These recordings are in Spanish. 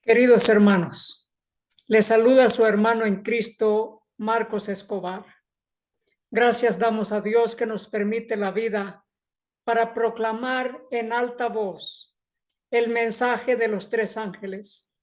Queridos hermanos, les saluda su hermano en Cristo, Marcos Escobar. Gracias damos a Dios que nos permite la vida para proclamar en alta voz el mensaje de los tres ángeles,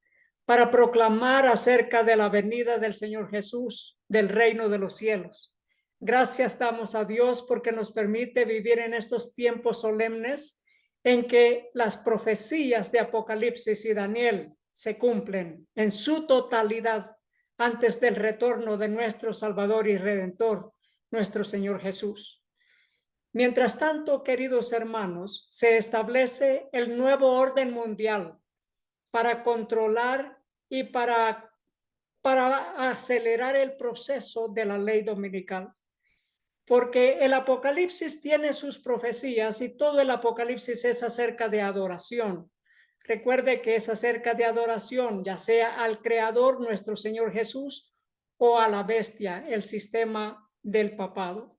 para proclamar acerca de la venida del Señor Jesús, del reino de los cielos. Gracias damos a Dios porque nos permite vivir en estos tiempos solemnes en que las profecías de Apocalipsis y Daniel se cumplen en su totalidad antes del retorno de nuestro Salvador y Redentor, nuestro Señor Jesús. Mientras tanto, queridos hermanos, se establece el nuevo orden mundial para controlar y para acelerar el proceso de la ley dominical. Porque el Apocalipsis tiene sus profecías y todo el Apocalipsis es acerca de adoración. Recuerde que es acerca de adoración, ya sea al Creador, nuestro Señor Jesús, o a la bestia, el sistema del papado.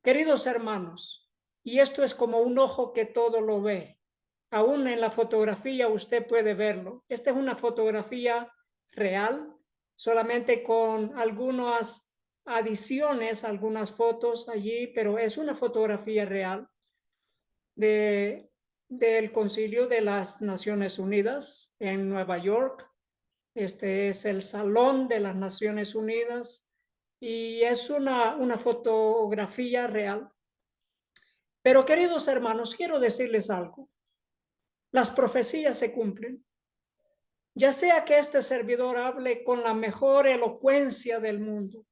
Queridos hermanos, y esto es como un ojo que todo lo ve. Aún en la fotografía usted puede verlo. Esta es una fotografía real, solamente con algunas adiciones, algunas fotos allí, pero es una fotografía real del Concilio de las Naciones Unidas en Nueva York. Este es el Salón de las Naciones Unidas y es una fotografía real. Pero queridos hermanos, quiero decirles algo. Las profecías se cumplen. Ya sea que este servidor hable con la mejor elocuencia del mundo,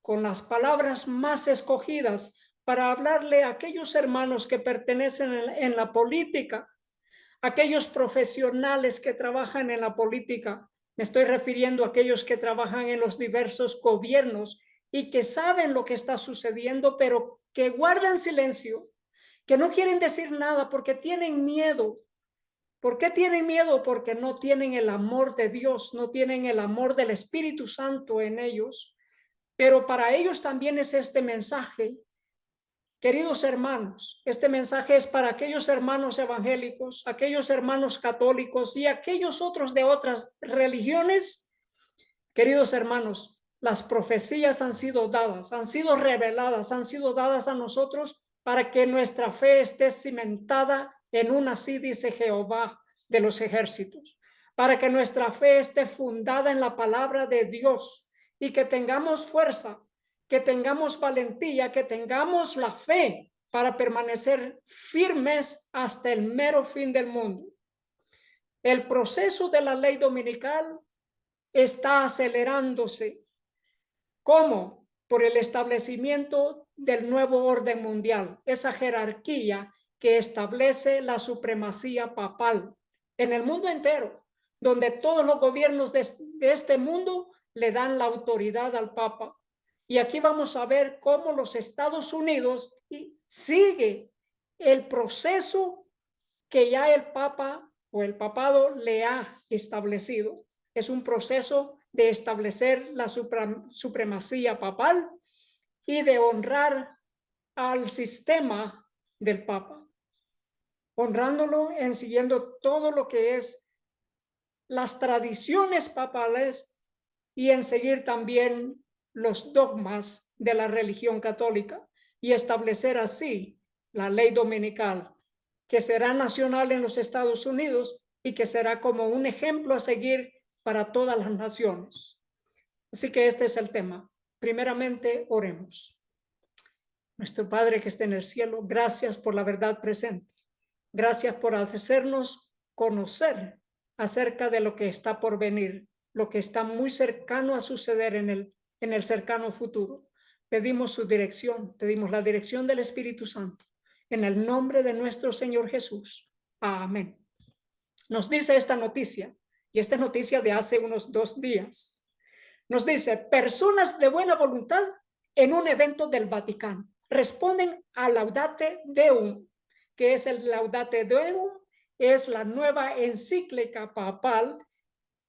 con las palabras más escogidas para hablarle a aquellos hermanos que pertenecen en la política, aquellos profesionales que trabajan en la política. Me estoy refiriendo a aquellos que trabajan en los diversos gobiernos y que saben lo que está sucediendo, pero que guardan silencio, que no quieren decir nada porque tienen miedo. ¿Por qué tienen miedo? Porque no tienen el amor de Dios, no tienen el amor del Espíritu Santo en ellos. Pero para ellos también es este mensaje. Queridos hermanos, este mensaje es para aquellos hermanos evangélicos, aquellos hermanos católicos y aquellos otros de otras religiones. Queridos hermanos, las profecías han sido dadas, han sido reveladas, han sido dadas a nosotros para que nuestra fe esté cimentada en una, así dice Jehová de los ejércitos, para que nuestra fe esté fundada en la palabra de Dios y que tengamos fuerza, que tengamos valentía, que tengamos la fe para permanecer firmes hasta el mero fin del mundo. El proceso de la ley dominical está acelerándose. ¿Cómo? Por el establecimiento del nuevo orden mundial, esa jerarquía que establece la supremacía papal en el mundo entero, donde todos los gobiernos de este mundo le dan la autoridad al Papa. Y aquí vamos a ver cómo los Estados Unidos sigue el proceso que ya el Papa o el papado le ha establecido. Es un proceso de establecer la supremacía papal y de honrar al sistema del Papa, honrándolo en siguiendo todo lo que es las tradiciones papales y en seguir también los dogmas de la religión católica y establecer así la ley dominical, que será nacional en los Estados Unidos y que será como un ejemplo a seguir para todas las naciones. Así que este es el tema. Primeramente, oremos. Nuestro Padre que está en el cielo, gracias por la verdad presente. Gracias por hacernos conocer acerca de lo que está por venir, lo que está muy cercano a suceder en el cercano futuro. Pedimos su dirección, pedimos la dirección del Espíritu Santo, en el nombre de nuestro Señor Jesús. Amén. Nos dice esta noticia, y esta es noticia de hace unos 2 días. Nos dice, personas de buena voluntad en un evento del Vaticano responden a Laudate Deum, que es el Laudate Deum, es la nueva encíclica papal,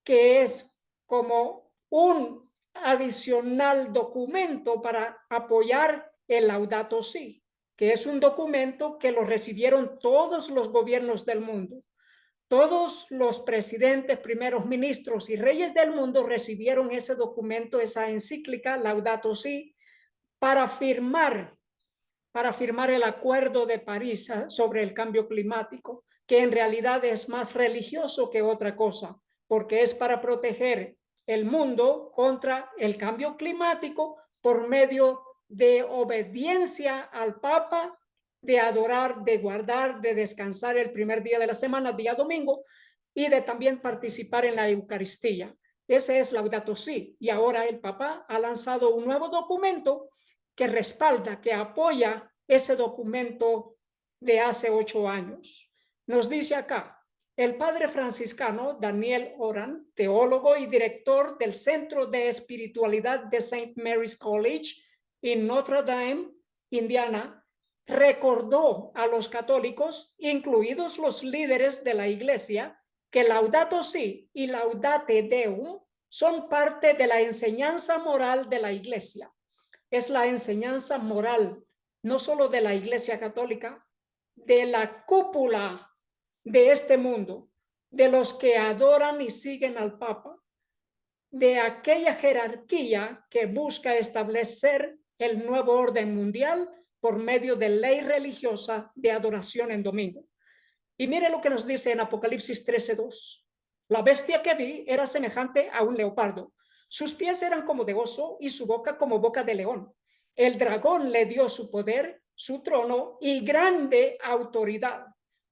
que es como un adicional documento para apoyar el Laudato Si, que es un documento que lo recibieron todos los gobiernos del mundo. Todos los presidentes, primeros ministros y reyes del mundo recibieron ese documento, esa encíclica, Laudato Si, para firmar el Acuerdo de París sobre el cambio climático, que en realidad es más religioso que otra cosa, porque es para proteger el mundo contra el cambio climático por medio de obediencia al Papa, de adorar, de guardar, de descansar el primer día de la semana, día domingo, y de también participar en la Eucaristía. Ese es Laudato Si. Y ahora el Papa ha lanzado un nuevo documento que respalda, que apoya ese documento de hace 8 años. Nos dice acá, el padre franciscano Daniel Oran, teólogo y director del Centro de Espiritualidad de St. Mary's College en Notre Dame, Indiana, recordó a los católicos, incluidos los líderes de la iglesia, que Laudato Si y Laudate Deum son parte de la enseñanza moral de la iglesia. Es la enseñanza moral, no solo de la iglesia católica, de la cúpula de este mundo, de los que adoran y siguen al Papa, de aquella jerarquía que busca establecer el nuevo orden mundial por medio de ley religiosa de adoración en domingo. Y mire lo que nos dice en Apocalipsis 13:2. La bestia que vi era semejante a un leopardo. Sus pies eran como de oso y su boca como boca de león. El dragón le dio su poder, su trono y grande autoridad.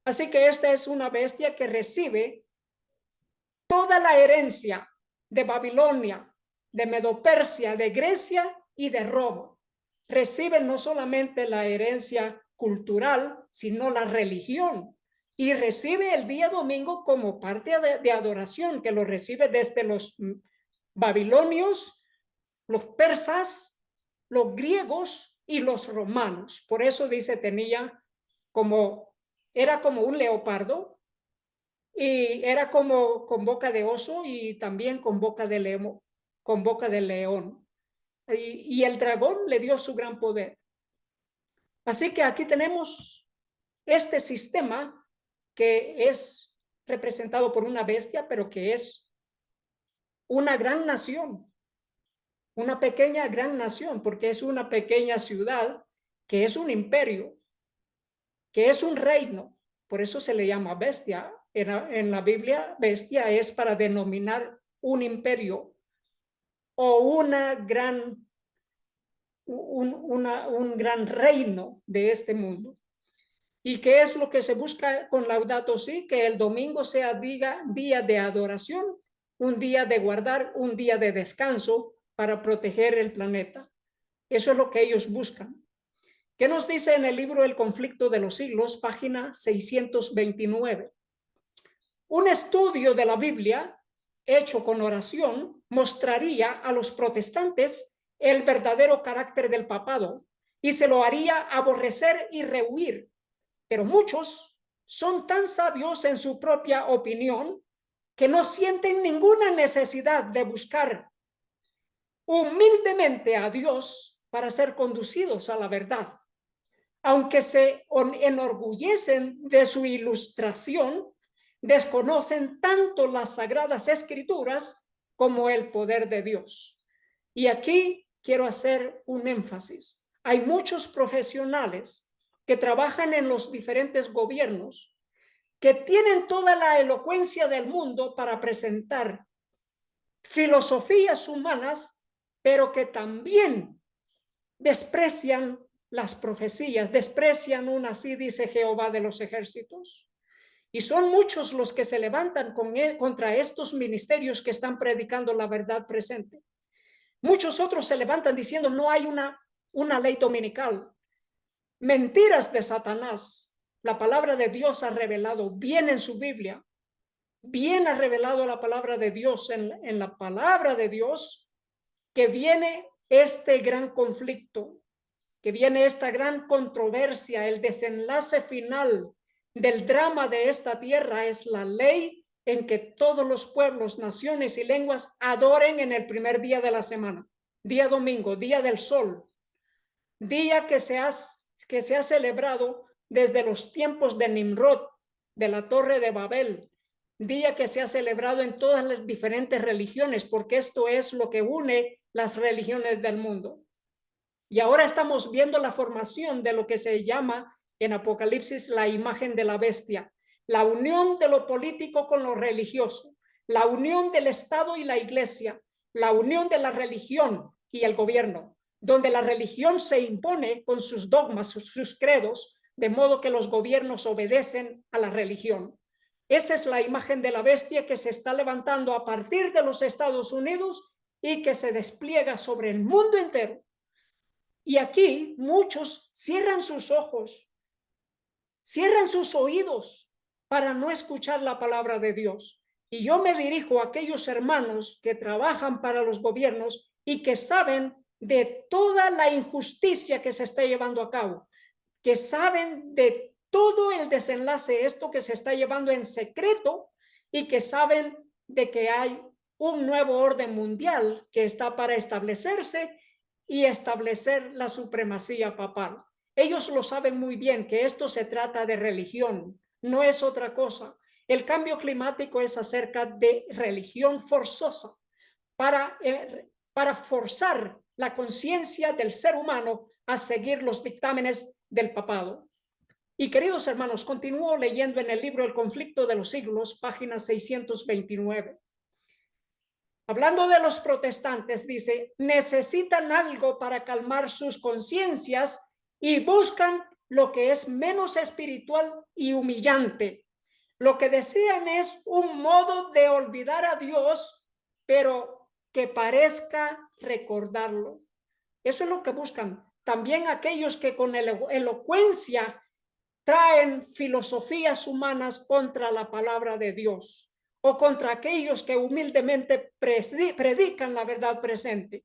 Así que esta es una bestia que recibe toda la herencia de Babilonia, de Medo-Persia, de Grecia y de Roma. Recibe no solamente la herencia cultural, sino la religión. Y recibe el día domingo como parte de adoración, que lo recibe desde los babilonios, los persas, los griegos y los romanos. Por eso dice, era como un leopardo y era como con boca de oso y también con boca de león. Y el dragón le dio su gran poder. Así que aquí tenemos este sistema que es representado por una bestia, pero que es una gran nación, una pequeña gran nación, porque es una pequeña ciudad que es un imperio, que es un reino. Por eso se le llama bestia. En la Biblia, bestia es para denominar un imperio o un gran reino de este mundo. ¿Y qué es lo que se busca con Laudato Si? Que el domingo sea día de adoración, un día de guardar, un día de descanso para proteger el planeta. Eso es lo que ellos buscan. ¿Qué nos dice en el libro El conflicto de los siglos, página 629? Un estudio de la Biblia hecho con oración mostraría a los protestantes el verdadero carácter del papado y se lo haría aborrecer y rehuir. Pero muchos son tan sabios en su propia opinión que no sienten ninguna necesidad de buscar humildemente a Dios para ser conducidos a la verdad. Aunque se enorgullecen de su ilustración, desconocen tanto las sagradas escrituras como el poder de Dios. Y aquí quiero hacer un énfasis. Hay muchos profesionales que trabajan en los diferentes gobiernos que tienen toda la elocuencia del mundo para presentar filosofías humanas, pero que también desprecian las profecías, desprecian un así dice Jehová de los ejércitos. Y son muchos los que se levantan contra estos ministerios que están predicando la verdad presente. Muchos otros se levantan diciendo no hay una ley dominical. Mentiras de Satanás. La palabra de Dios ha revelado bien en su Biblia. Bien ha revelado la palabra de Dios en la palabra de Dios que viene este gran conflicto, que viene esta gran controversia, el desenlace final del drama de esta tierra es la ley en que todos los pueblos, naciones y lenguas adoren en el primer día de la semana, día domingo, día del sol, día que se ha celebrado desde los tiempos de Nimrod, de la Torre de Babel, día que se ha celebrado en todas las diferentes religiones, porque esto es lo que une las religiones del mundo. Y ahora estamos viendo la formación de lo que se llama en Apocalipsis la imagen de la bestia, la unión de lo político con lo religioso, la unión del Estado y la iglesia, la unión de la religión y el gobierno, donde la religión se impone con sus dogmas, sus credos, de modo que los gobiernos obedecen a la religión. Esa es la imagen de la bestia que se está levantando a partir de los Estados Unidos y que se despliega sobre el mundo entero. Y aquí muchos cierran sus ojos, cierran sus oídos para no escuchar la palabra de Dios. Y yo me dirijo a aquellos hermanos que trabajan para los gobiernos y que saben de toda la injusticia que se está llevando a cabo, que saben de todo el desenlace, esto que se está llevando en secreto, y que saben de que hay un nuevo orden mundial que está para establecerse y establecer la supremacía papal. Ellos lo saben muy bien, que esto se trata de religión, no es otra cosa. El cambio climático es acerca de religión forzosa para forzar la conciencia del ser humano a seguir los dictámenes del papado. Y queridos hermanos, continúo leyendo en el libro El conflicto de los siglos, página 629. Hablando de los protestantes, dice, necesitan algo para calmar sus conciencias y buscan lo que es menos espiritual y humillante. Lo que desean es un modo de olvidar a Dios, pero que parezca recordarlo. Eso es lo que buscan. También aquellos que con elocuencia traen filosofías humanas contra la palabra de Dios, o contra aquellos que humildemente predican la verdad presente,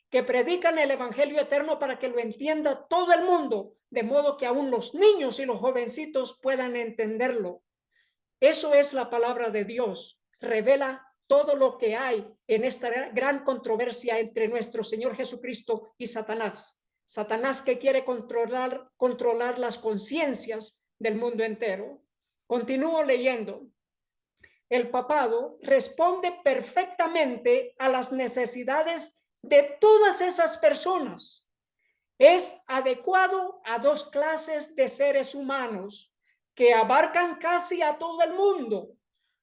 que predican el evangelio eterno para que lo entienda todo el mundo, de modo que aún los niños y los jovencitos puedan entenderlo. Eso es la palabra de Dios. Revela todo lo que hay en esta gran controversia entre nuestro Señor Jesucristo y Satanás. Satanás que quiere controlar las conciencias del mundo entero. Continúo leyendo. El papado responde perfectamente a las necesidades de todas esas personas. Es adecuado a dos clases de seres humanos que abarcan casi a todo el mundo: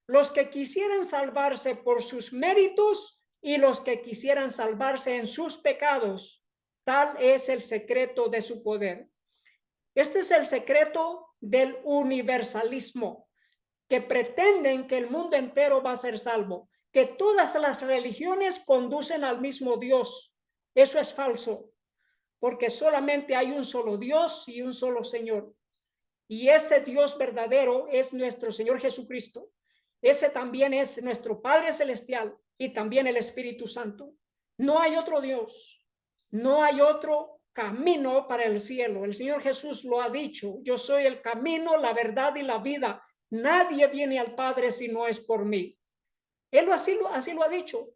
los que quisieran salvarse por sus méritos y los que quisieran salvarse en sus pecados. Tal es el secreto de su poder. Este es el secreto del universalismo, que pretenden que el mundo entero va a ser salvo, que todas las religiones conducen al mismo Dios. Eso es falso, porque solamente hay un solo Dios y un solo Señor. Y ese Dios verdadero es nuestro Señor Jesucristo. Ese también es nuestro Padre Celestial y también el Espíritu Santo. No hay otro Dios, no hay otro camino para el cielo. El Señor Jesús lo ha dicho: yo soy el camino, la verdad y la vida. Nadie viene al Padre si no es por mí. Él así lo ha dicho.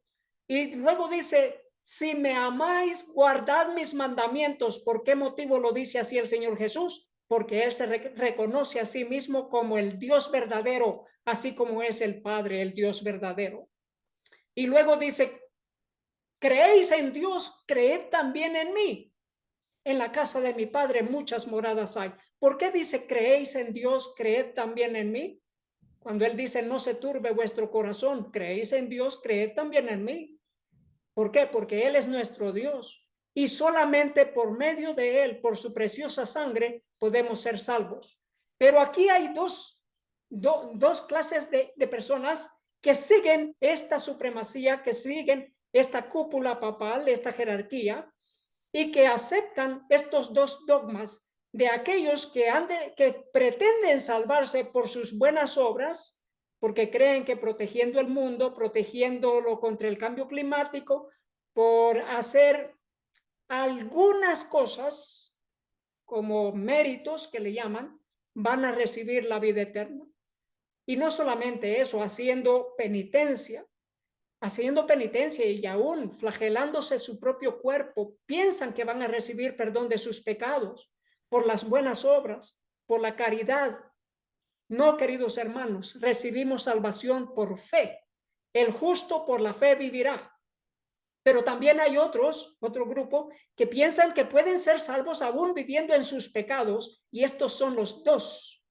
Y luego dice: si me amáis, guardad mis mandamientos. ¿Por qué motivo lo dice así el Señor Jesús? Porque Él se reconoce a sí mismo como el Dios verdadero, así como es el Padre, el Dios verdadero. Y luego dice: creéis en Dios, creed también en mí. En la casa de mi Padre muchas moradas hay. ¿Por qué dice creéis en Dios, creed también en mí? Cuando Él dice: no se turbe vuestro corazón, creéis en Dios, creed también en mí. ¿Por qué? Porque Él es nuestro Dios y solamente por medio de Él, por su preciosa sangre, podemos ser salvos. Pero aquí hay dos clases de personas que siguen esta supremacía, que siguen esta cúpula papal, esta jerarquía, y que aceptan estos dos dogmas de aquellos que pretenden salvarse por sus buenas obras, porque creen que protegiendo el mundo, protegiéndolo contra el cambio climático, por hacer algunas cosas como méritos que le llaman, van a recibir la vida eterna. Y no solamente eso, haciendo penitencia y aún flagelándose su propio cuerpo, piensan que van a recibir perdón de sus pecados por las buenas obras, por la caridad. No, queridos hermanos, recibimos salvación por fe. El justo por la fe vivirá. Pero también hay otro grupo, que piensan que pueden ser salvos aún viviendo en sus pecados, y estos son los dos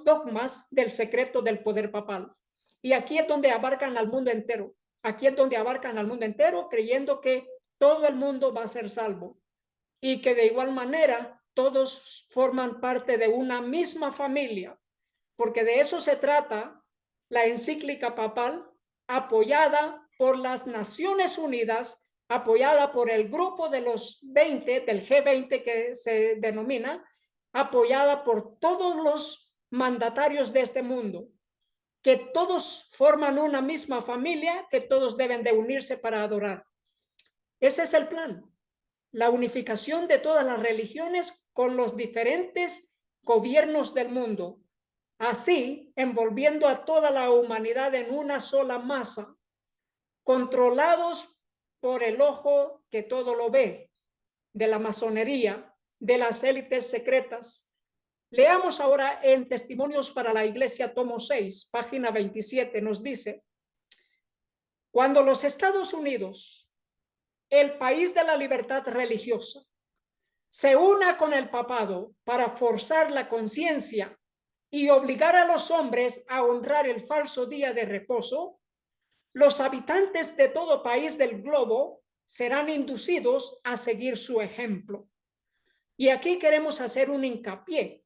dogmas del secreto del poder papal. Y aquí es donde abarcan al mundo entero. Aquí es donde abarcan al mundo entero, creyendo que todo el mundo va a ser salvo y que de igual manera todos forman parte de una misma familia, porque de eso se trata la encíclica papal, apoyada por las Naciones Unidas, apoyada por el grupo de los 20, del G20 que se denomina, apoyada por todos los mandatarios de este mundo, que todos forman una misma familia, que todos deben de unirse para adorar. Ese es el plan, la unificación de todas las religiones con los diferentes gobiernos del mundo, así envolviendo a toda la humanidad en una sola masa, controlados por el ojo que todo lo ve, de la masonería, de las élites secretas. Leamos ahora en Testimonios para la Iglesia, tomo 6, página 27, nos dice: cuando los Estados Unidos, el país de la libertad religiosa, se una con el papado para forzar la conciencia y obligar a los hombres a honrar el falso día de reposo, los habitantes de todo país del globo serán inducidos a seguir su ejemplo. Y aquí queremos hacer un hincapié,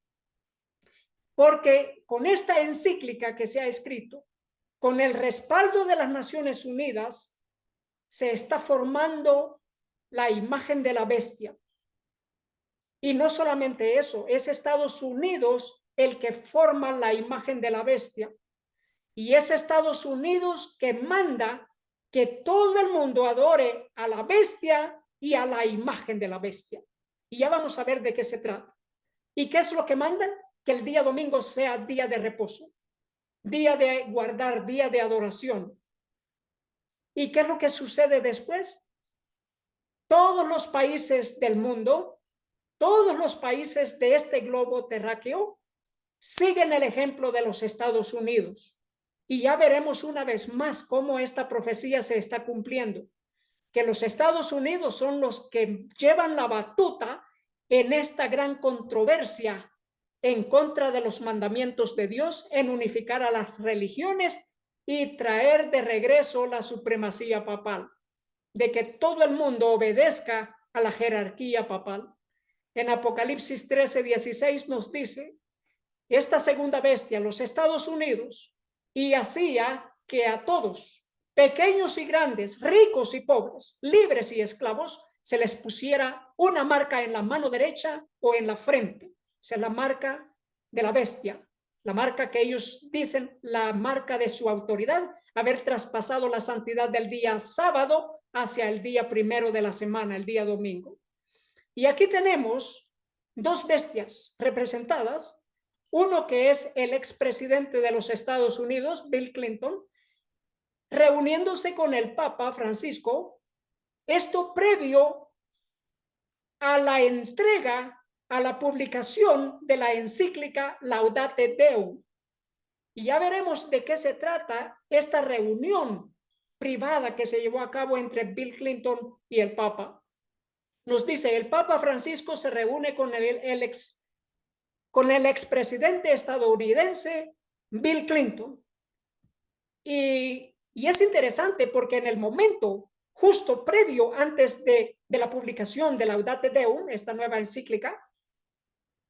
porque con esta encíclica que se ha escrito, con el respaldo de las Naciones Unidas, se está formando la imagen de la bestia. Y no solamente eso, es Estados Unidos el que forma la imagen de la bestia. Y es Estados Unidos que manda que todo el mundo adore a la bestia y a la imagen de la bestia. Y ya vamos a ver de qué se trata. ¿Y qué es lo que mandan? Que el día domingo sea día de reposo, día de guardar, día de adoración. ¿Y qué es lo que sucede después? Todos los países del mundo, todos los países de este globo terráqueo siguen el ejemplo de los Estados Unidos. Y ya veremos una vez más cómo esta profecía se está cumpliendo, que los Estados Unidos son los que llevan la batuta en esta gran controversia en contra de los mandamientos de Dios, en unificar a las religiones y traer de regreso la supremacía papal, de que todo el mundo obedezca a la jerarquía papal. En Apocalipsis 13:16 nos dice: esta segunda bestia, los Estados Unidos, y hacía que a todos, pequeños y grandes, ricos y pobres, libres y esclavos, se les pusiera una marca en la mano derecha o en la frente. O sea, la marca de la bestia, la marca que ellos dicen, la marca de su autoridad, haber traspasado la santidad del día sábado hacia el día primero de la semana, el día domingo. Y aquí tenemos dos bestias representadas. Uno que es el expresidente de los Estados Unidos, Bill Clinton, reuniéndose con el Papa Francisco, esto previo a la entrega, a la publicación de la encíclica Laudate Deum. Y ya veremos de qué se trata esta reunión privada que se llevó a cabo entre Bill Clinton y el Papa. Nos dice: el Papa Francisco se reúne con el expresidente estadounidense Bill Clinton. Y es interesante porque en el momento justo previo, antes de la publicación de Laudate Deum, esta nueva encíclica,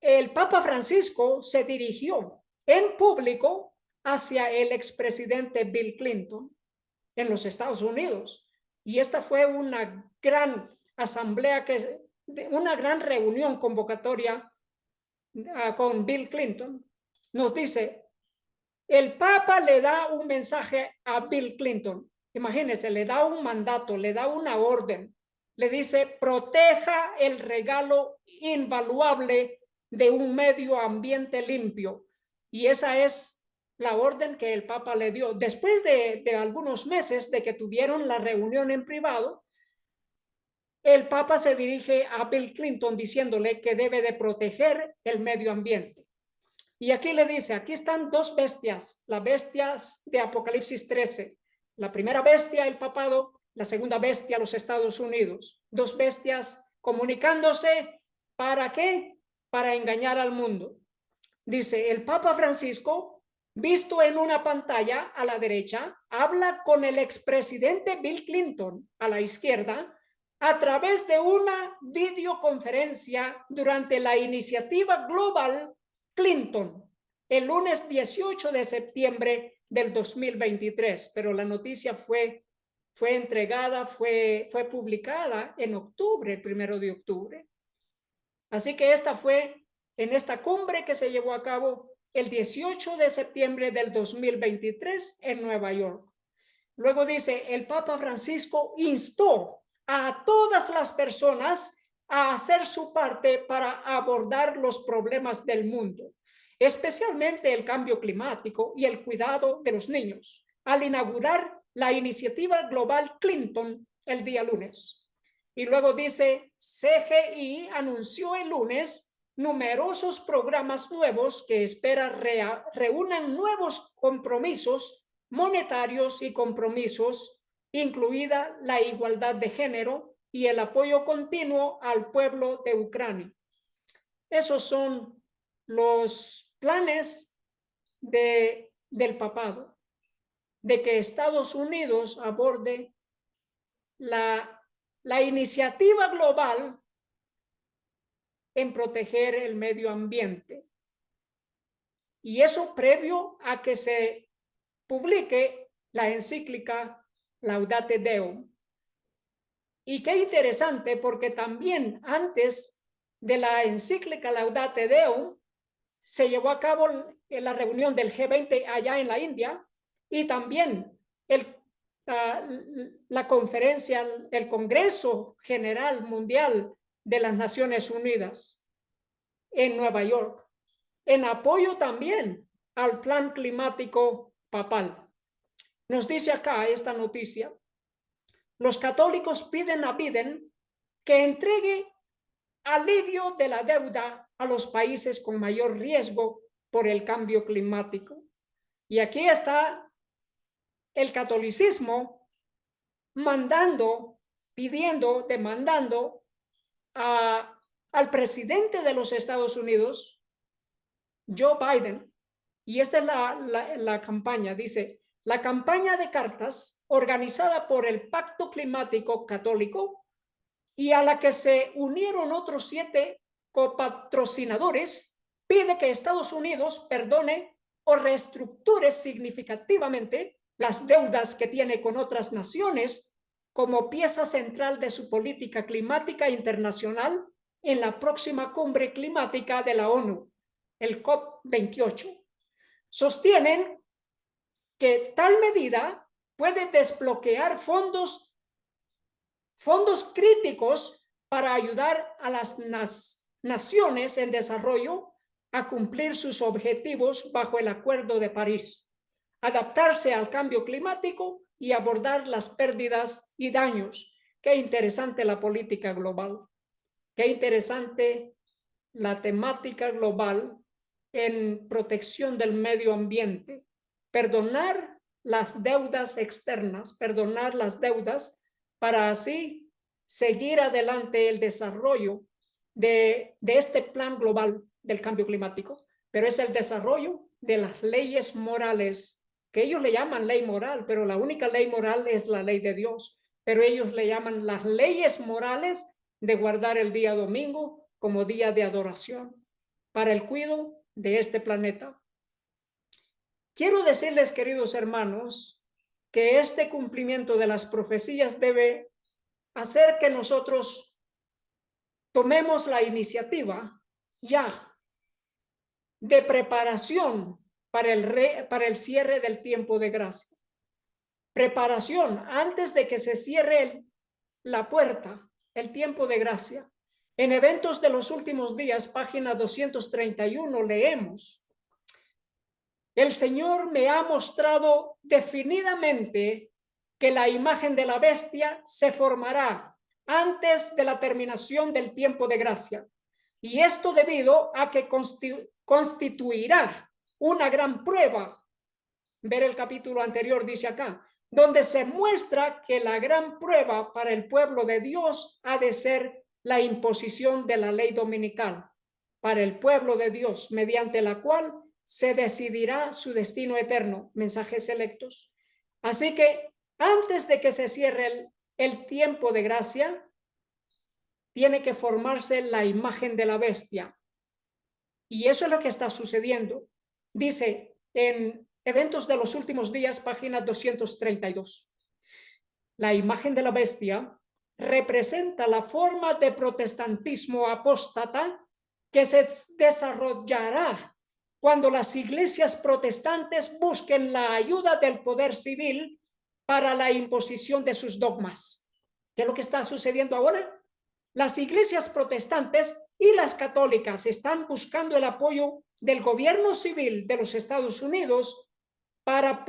el Papa Francisco se dirigió en público hacia el expresidente Bill Clinton en los Estados Unidos. Y esta fue una gran asamblea, una gran reunión convocatoria con Bill Clinton. Nos dice: el Papa le da un mensaje a Bill Clinton. Imagínense, le da un mandato, le da una orden. Le dice: proteja el regalo invaluable de un medio ambiente limpio. Y esa es la orden que el Papa le dio. Después de algunos meses de que tuvieron la reunión en privado, el Papa se dirige a Bill Clinton diciéndole que debe de proteger el medio ambiente. Y aquí le dice, aquí están dos bestias, las bestias de Apocalipsis 13. La primera bestia, el papado, la segunda bestia, los Estados Unidos. Dos bestias comunicándose, ¿para qué? Para engañar al mundo. Dice, el Papa Francisco, visto en una pantalla a la derecha, habla con el expresidente Bill Clinton a la izquierda a través de una videoconferencia durante la iniciativa global Clinton, el lunes 18 de septiembre del 2023, pero la noticia fue entregada, fue publicada en octubre, el 1 de octubre. Así que esta fue en esta cumbre que se llevó a cabo el 18 de septiembre del 2023 en Nueva York. Luego dice, el Papa Francisco instó a todas las personas a hacer su parte para abordar los problemas del mundo, especialmente el cambio climático y el cuidado de los niños, al inaugurar la iniciativa global Clinton el día lunes. Y luego dice, CGI anunció el lunes numerosos programas nuevos que espera reúnan nuevos compromisos monetarios y compromisos, incluida la igualdad de género y el apoyo continuo al pueblo de Ucrania. Esos son los planes del papado, de que Estados Unidos aborde la iniciativa global en proteger el medio ambiente. Y eso previo a que se publique la encíclica Laudate Deum. Y qué interesante, porque también antes de la encíclica Laudate Deum se llevó a cabo la reunión del G20 allá en la India, y también la conferencia, el Congreso General Mundial de las Naciones Unidas en Nueva York, en apoyo también al plan climático papal. Nos dice acá esta noticia, los católicos piden a Biden que entregue alivio de la deuda a los países con mayor riesgo por el cambio climático. Y aquí está el catolicismo demandando al presidente de los Estados Unidos, Joe Biden, y esta es la campaña, dice, la campaña de cartas organizada por el Pacto Climático Católico y a la que se unieron otros 7 copatrocinadores, pide que Estados Unidos perdone o reestructure significativamente las deudas que tiene con otras naciones como pieza central de su política climática internacional en la próxima cumbre climática de la ONU, el COP28. Sostienen que tal medida puede desbloquear fondos críticos para ayudar a las naciones en desarrollo a cumplir sus objetivos bajo el Acuerdo de París, adaptarse al cambio climático y abordar las pérdidas y daños. Qué interesante la política global, qué interesante la temática global en protección del medio ambiente, perdonar las deudas externas, perdonar las deudas para así seguir adelante el desarrollo de este plan global del cambio climático, pero es el desarrollo de las leyes morales, que ellos le llaman ley moral, pero la única ley moral es la ley de Dios, pero ellos le llaman las leyes morales de guardar el día domingo como día de adoración para el cuidado de este planeta. Quiero decirles, queridos hermanos, que este cumplimiento de las profecías debe hacer que nosotros tomemos la iniciativa ya de preparación para el cierre del tiempo de gracia. Preparación antes de que se cierre la puerta, el tiempo de gracia. En Eventos de los Últimos Días, página 231, leemos: el Señor me ha mostrado definidamente que la imagen de la bestia se formará antes de la terminación del tiempo de gracia. Y esto debido a que constituirá una gran prueba. Ver el capítulo anterior, dice acá, donde se muestra que la gran prueba para el pueblo de Dios ha de ser la imposición de la ley dominical para el pueblo de Dios, mediante la cual se decidirá su destino eterno. Mensajes selectos. Así que antes de que se cierre el tiempo de gracia, tiene que formarse la imagen de la bestia. Y eso es lo que está sucediendo. Dice en Eventos de los Últimos Días, página 232. La imagen de la bestia representa la forma de protestantismo apóstata que se desarrollará cuando las iglesias protestantes busquen la ayuda del poder civil para la imposición de sus dogmas. ¿Qué es lo que está sucediendo ahora? Las iglesias protestantes y las católicas están buscando el apoyo del gobierno civil de los Estados Unidos para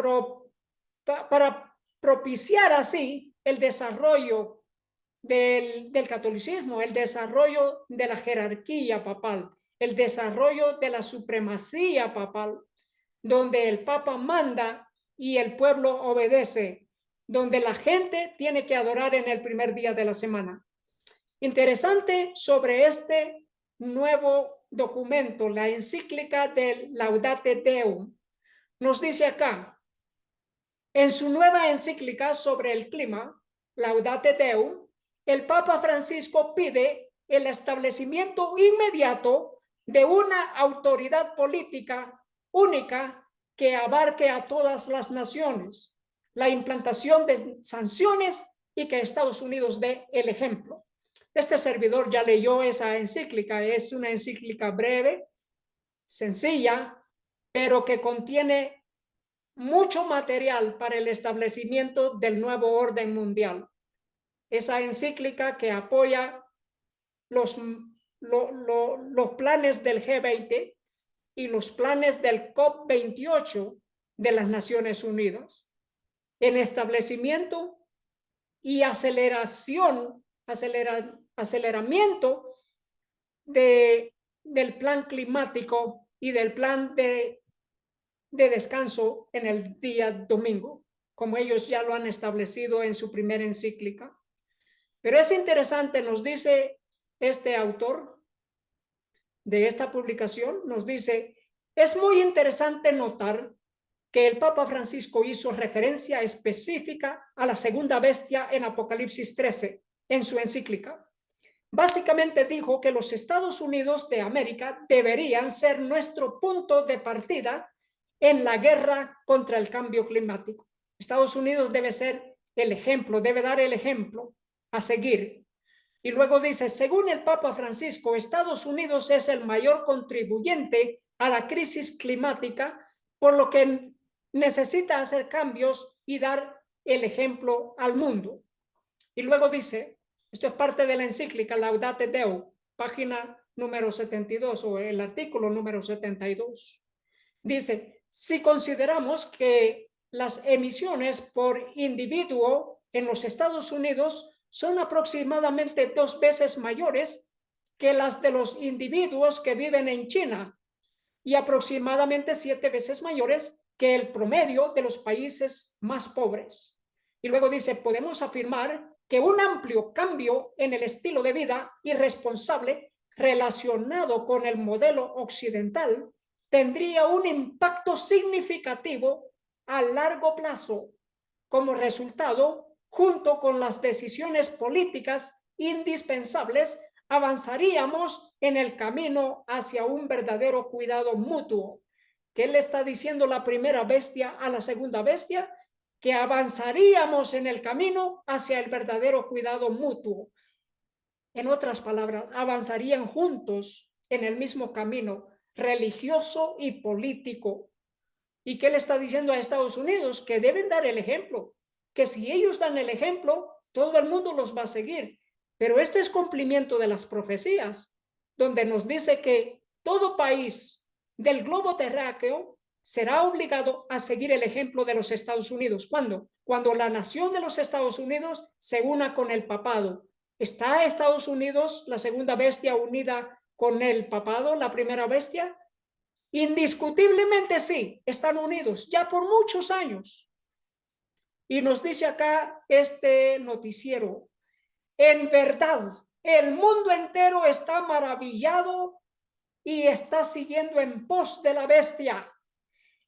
propiciar así el desarrollo del catolicismo, el desarrollo de la jerarquía papal, el desarrollo de la supremacía papal, donde el papa manda y el pueblo obedece, donde la gente tiene que adorar en el primer día de la semana. Interesante sobre este nuevo documento, la encíclica del Laudate Deum, nos dice acá, en su nueva encíclica sobre el clima, Laudate Deum, el Papa Francisco pide el establecimiento inmediato de una autoridad política única que abarque a todas las naciones, la implantación de sanciones y que Estados Unidos dé el ejemplo. Este servidor ya leyó esa encíclica, es una encíclica breve, sencilla, pero que contiene mucho material para el establecimiento del nuevo orden mundial. Esa encíclica que apoya los planes del G20 y los planes del COP28 de las Naciones Unidas en establecimiento y aceleramiento del plan climático y del plan de descanso en el día domingo, como ellos ya lo han establecido en su primera encíclica. Pero es interesante, nos dice este autor de esta publicación, nos dice, es muy interesante notar que el Papa Francisco hizo referencia específica a la segunda bestia en Apocalipsis 13 en su encíclica. Básicamente dijo que los Estados Unidos de América deberían ser nuestro punto de partida en la guerra contra el cambio climático. Estados Unidos debe ser el ejemplo, debe dar el ejemplo a seguir. Y luego dice, según el Papa Francisco, Estados Unidos es el mayor contribuyente a la crisis climática, por lo que necesita hacer cambios y dar el ejemplo al mundo. Y luego dice, esto es parte de la encíclica Laudate Deum, página número 72 o el artículo número 72. Dice, si consideramos que las emisiones por individuo en los Estados Unidos son aproximadamente 2 veces mayores que las de los individuos que viven en China y aproximadamente 7 veces mayores que el promedio de los países más pobres. Y luego dice, podemos afirmar que un amplio cambio en el estilo de vida irresponsable relacionado con el modelo occidental tendría un impacto significativo a largo plazo. Como resultado, junto con las decisiones políticas indispensables, avanzaríamos en el camino hacia un verdadero cuidado mutuo. ¿Qué le está diciendo la primera bestia a la segunda bestia? Que avanzaríamos en el camino hacia el verdadero cuidado mutuo. En otras palabras, avanzarían juntos en el mismo camino religioso y político. ¿Y qué le está diciendo a Estados Unidos? Que deben dar el ejemplo, que si ellos dan el ejemplo, todo el mundo los va a seguir. Pero esto es cumplimiento de las profecías, donde nos dice que todo país del globo terráqueo será obligado a seguir el ejemplo de los Estados Unidos. ¿Cuándo? Cuando la nación de los Estados Unidos se una con el papado. ¿Está Estados Unidos, la segunda bestia, unida con el papado, la primera bestia? Indiscutiblemente sí, están unidos ya por muchos años. Y nos dice acá este noticiero, en verdad, el mundo entero está maravillado y está siguiendo en pos de la bestia.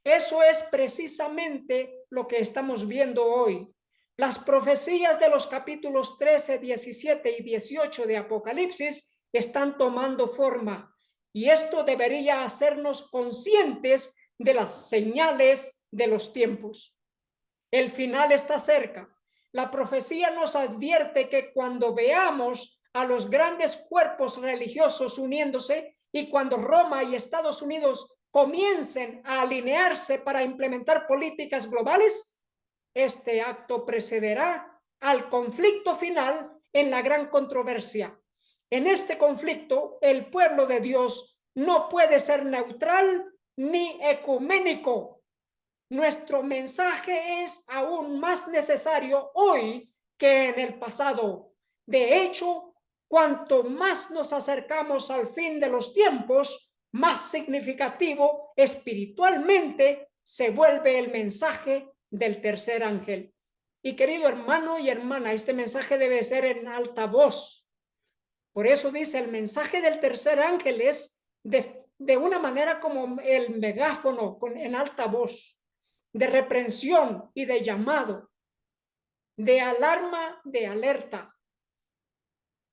Eso es precisamente lo que estamos viendo hoy. Las profecías de los capítulos 13, 17 y 18 de Apocalipsis están tomando forma, y esto debería hacernos conscientes de las señales de los tiempos. El final está cerca. La profecía nos advierte que cuando veamos a los grandes cuerpos religiosos uniéndose y cuando Roma y Estados Unidos comiencen a alinearse para implementar políticas globales, este acto precederá al conflicto final en la gran controversia. En este conflicto, el pueblo de Dios no puede ser neutral ni ecuménico. Nuestro mensaje es aún más necesario hoy que en el pasado. De hecho, cuanto más nos acercamos al fin de los tiempos, más significativo espiritualmente se vuelve el mensaje del tercer ángel. Y querido hermano y hermana, este mensaje debe ser en alta voz. Por eso dice, el mensaje del tercer ángel es de una manera como el megáfono en alta voz, de reprensión y de llamado, de alarma, de alerta.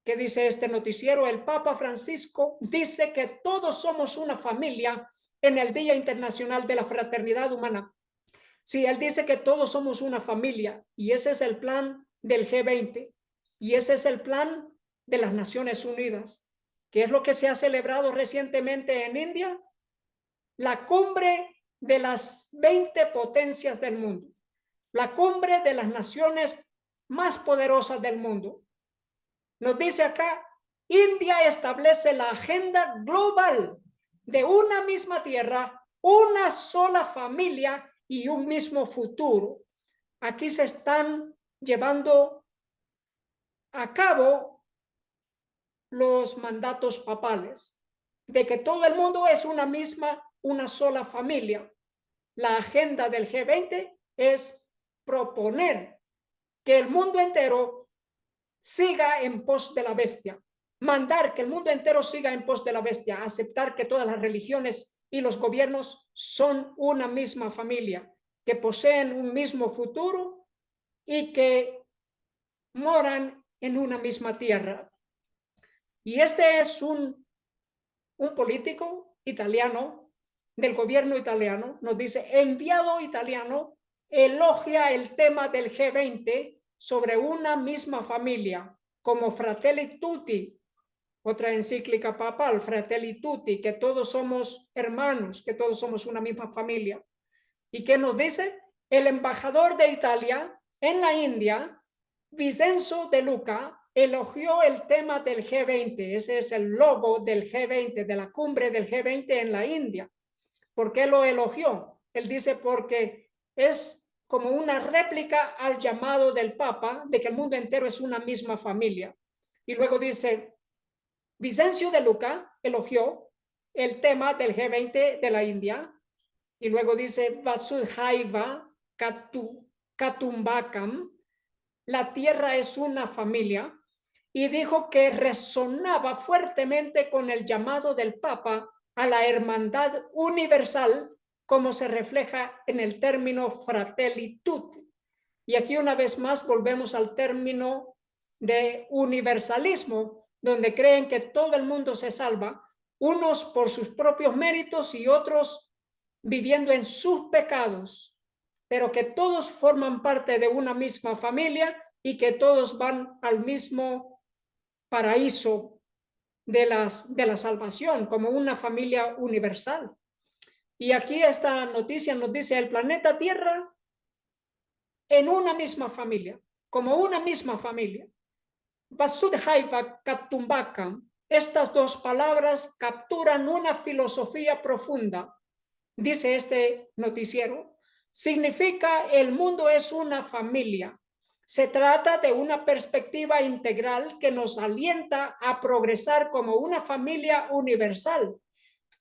¿Qué dice este noticiero? El Papa Francisco dice que todos somos una familia en el Día Internacional de la Fraternidad Humana. Sí, él dice que todos somos una familia, y ese es el plan del G20, y ese es el plan de las Naciones Unidas. ¿Qué es lo que se ha celebrado recientemente en India? La cumbre de las 20 potencias del mundo, la cumbre de las naciones más poderosas del mundo. Nos dice acá, India establece la agenda global de una misma tierra, una sola familia y un mismo futuro. Aquí se están llevando a cabo los mandatos papales de que todo el mundo es una sola familia. La agenda del G20 es proponer que el mundo entero siga en pos de la bestia, mandar que el mundo entero siga en pos de la bestia, aceptar que todas las religiones y los gobiernos son una misma familia, que poseen un mismo futuro y que moran en una misma tierra. Y este es un político italiano del gobierno italiano, nos dice, enviado italiano elogia el tema del G20 sobre una misma familia, como Fratelli Tutti, otra encíclica papal, Fratelli Tutti, que todos somos hermanos, que todos somos una misma familia. ¿Y qué nos dice? El embajador de Italia en la India, Vincenzo De Luca, elogió el tema del G20. Ese es el logo del G20, de la cumbre del G20 en la India. ¿Por qué lo elogió? Él dice porque es como una réplica al llamado del Papa de que el mundo entero es una misma familia. Y luego dice, Vincenzo De Luca elogió el tema del G20 de la India. Y luego dice, Vasudhaiva Katumbakam, la tierra es una familia, y dijo que resonaba fuertemente con el llamado del Papa a la hermandad universal, como se refleja en el término Fratelli Tutti. Y aquí una vez más volvemos al término de universalismo, donde creen que todo el mundo se salva, unos por sus propios méritos y otros viviendo en sus pecados, pero que todos forman parte de una misma familia y que todos van al mismo paraíso de la salvación, como una familia universal. Y aquí esta noticia nos dice el planeta Tierra en una misma familia, como una misma familia. Vasudhaiva Katumbaka, estas dos palabras capturan una filosofía profunda, dice este noticiero. Significa el mundo es una familia. Se trata de una perspectiva integral que nos alienta a progresar como una familia universal,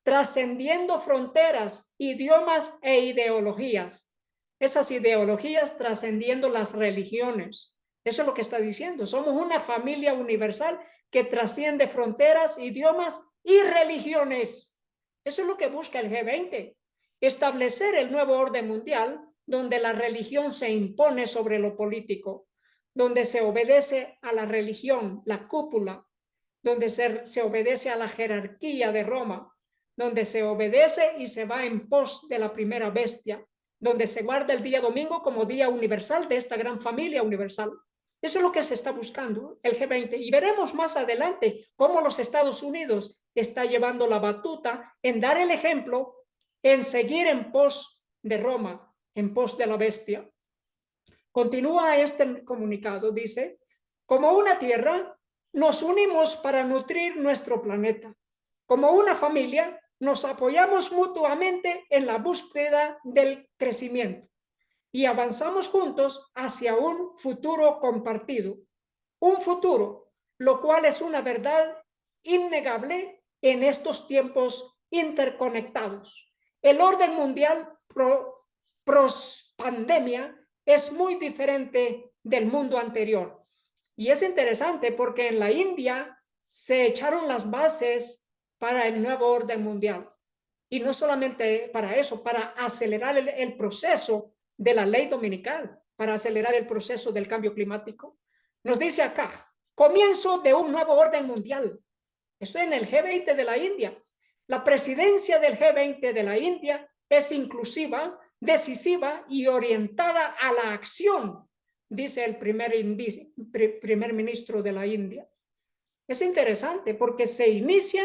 trascendiendo fronteras, idiomas e ideologías. Esas ideologías trascendiendo las religiones. Eso es lo que está diciendo. Somos una familia universal que trasciende fronteras, idiomas y religiones. Eso es lo que busca el G20. Establecer el nuevo orden mundial donde la religión se impone sobre lo político, donde se obedece a la religión, la cúpula, donde se obedece a la jerarquía de Roma, donde se obedece y se va en pos de la primera bestia, donde se guarda el día domingo como día universal de esta gran familia universal. Eso es lo que se está buscando, el G20. Y veremos más adelante cómo los Estados Unidos está llevando la batuta en dar el ejemplo, en seguir en pos de Roma, en pos de la bestia. Continúa este comunicado, dice, como una tierra, nos unimos para nutrir nuestro planeta. Como una familia, nos apoyamos mutuamente en la búsqueda del crecimiento y avanzamos juntos hacia un futuro compartido. Un futuro, lo cual es una verdad innegable en estos tiempos interconectados. El orden mundial pros pandemia es muy diferente del mundo anterior. Y es interesante porque en la India se echaron las bases para el nuevo orden mundial. Y no solamente para eso, para acelerar el proceso de la ley dominical, para acelerar el proceso del cambio climático. Nos dice acá, comienzo de un nuevo orden mundial. Estoy en el G20 de la India. La presidencia del G20 de la India es inclusiva, decisiva y orientada a la acción, dice el primer ministro de la India. Es interesante porque se inicia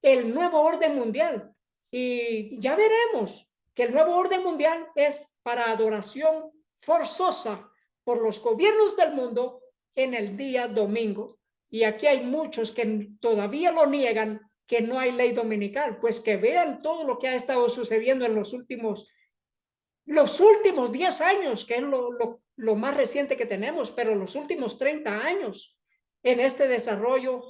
el nuevo orden mundial y ya veremos que el nuevo orden mundial es para adoración forzosa por los gobiernos del mundo en el día domingo. Y aquí hay muchos que todavía lo niegan, que no hay ley dominical, pues que vean todo lo que ha estado sucediendo en los últimos 10 años, que es lo más reciente que tenemos, pero los últimos 30 años en este desarrollo